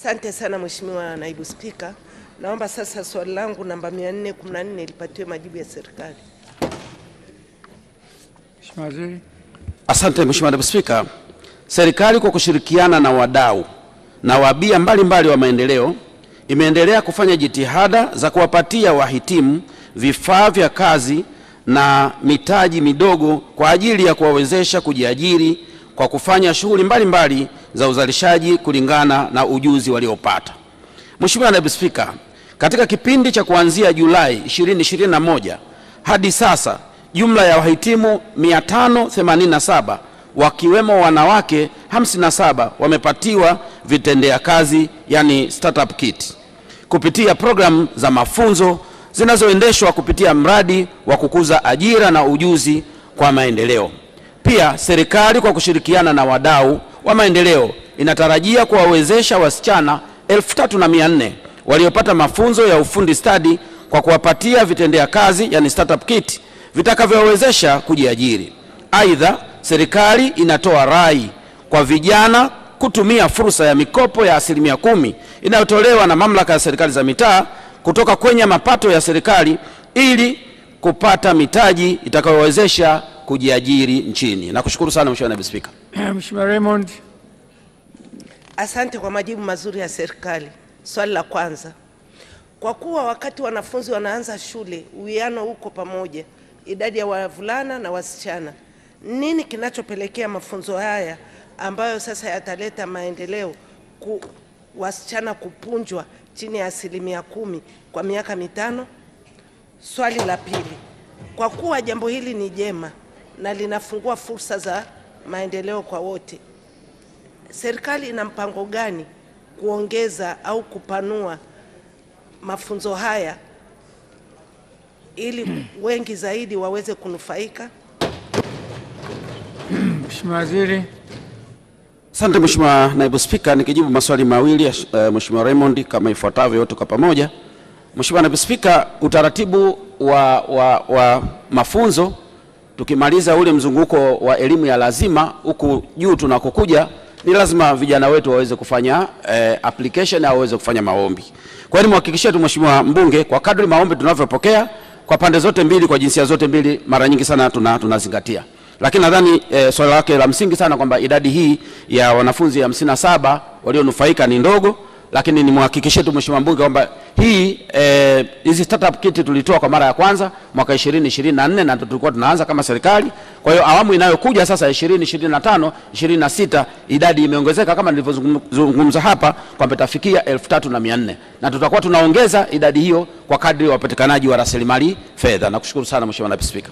Asante sana Mheshimiwa Naibu Spika. Naomba sasa swali langu namba 414 lipatiwe majibu ya serikali. Mheshimiwa Waziri. Asante Mheshimiwa Naibu Spika. Serikali kwa kushirikiana na wadau na wabia mbalimbali wa maendeleo imeendelea kufanya jitihada za kuwapatia wahitimu vifaa vya kazi na mitaji midogo kwa ajili ya kuwawezesha kujiajiri kwa kufanya shughuli mbalimbali za uzalishaji kulingana na ujuzi waliopata. Mheshimiwa Naibu Spika, katika kipindi cha kuanzia Julai 2021 hadi sasa jumla ya wahitimu 587 wakiwemo wanawake 57 wamepatiwa vitendea kazi yani startup kit kupitia programu za mafunzo zinazoendeshwa kupitia mradi wa kukuza ajira na ujuzi kwa maendeleo. Pia serikali kwa kushirikiana na wadau wa maendeleo inatarajia kuwawezesha wasichana 3400 waliopata mafunzo ya ufundi stadi kwa kuwapatia vitendea kazi yani startup kit vitakavyowezesha kujiajiri. Aidha, serikali inatoa rai kwa vijana kutumia fursa ya mikopo ya 10% inayotolewa na mamlaka ya serikali za mitaa kutoka kwenye mapato ya serikali ili kupata mitaji itakayowezesha kujiajiri nchini. Nakushukuru sana Mheshimiwa Naibu Spika. Mheshimiwa Raymond. Asante kwa majibu mazuri ya serikali. Swali la kwanza. Kwa kuwa wakati wanafunzi wanaanza shule uwiano uko pamoja, idadi ya wavulana na wasichana, nini kinachopelekea mafunzo haya ambayo sasa yataleta maendeleo wasichana kupunjwa chini ya 10% kwa miaka 5? Swali la pili. Kwa kuwa jambo hili ni jema na linafungua fursa za maendeleo kwa wote, serikali ina mpango gani kuongeza au kupanua mafunzo haya ili wengi zaidi waweze kunufaika? Mheshimiwa Waziri. Asante Mheshimiwa Naibu Spika, nikijibu maswali mawili ya Mheshimiwa Raymond kama ifuatavyo yote kwa pamoja. Mheshimiwa Naibu Spika, utaratibu wa mafunzo tukimaliza ule mzunguko wa elimu ya lazima huku juu tunakokuja ni lazima vijana wetu waweze kufanya application au waweze kufanya maombi. Kwa hiyo nimhakikishie tu Mheshimiwa Mbunge kwa kadri maombi tunavyopokea kwa pande zote mbili, kwa jinsia zote mbili, mara nyingi sana tunazingatia. Lakini nadhani swali lake la msingi sana kwamba idadi hii ya wanafunzi 57 walionufaika ni ndogo, lakini nimhakikishie tu Mheshimiwa Mbunge kwamba hizi startup kit tulitoa kwa mara ya kwanza mwaka 2024 na tulikuwa tunaanza kama serikali. Kwa hiyo awamu inayokuja sasa 2025 26 idadi imeongezeka kama nilivyozungumza hapa kwamba itafikia 3400 na tutakuwa tunaongeza idadi hiyo kwa kadri ya upatikanaji wa rasilimali fedha. Nakushukuru sana Mheshimiwa Naibu Spika.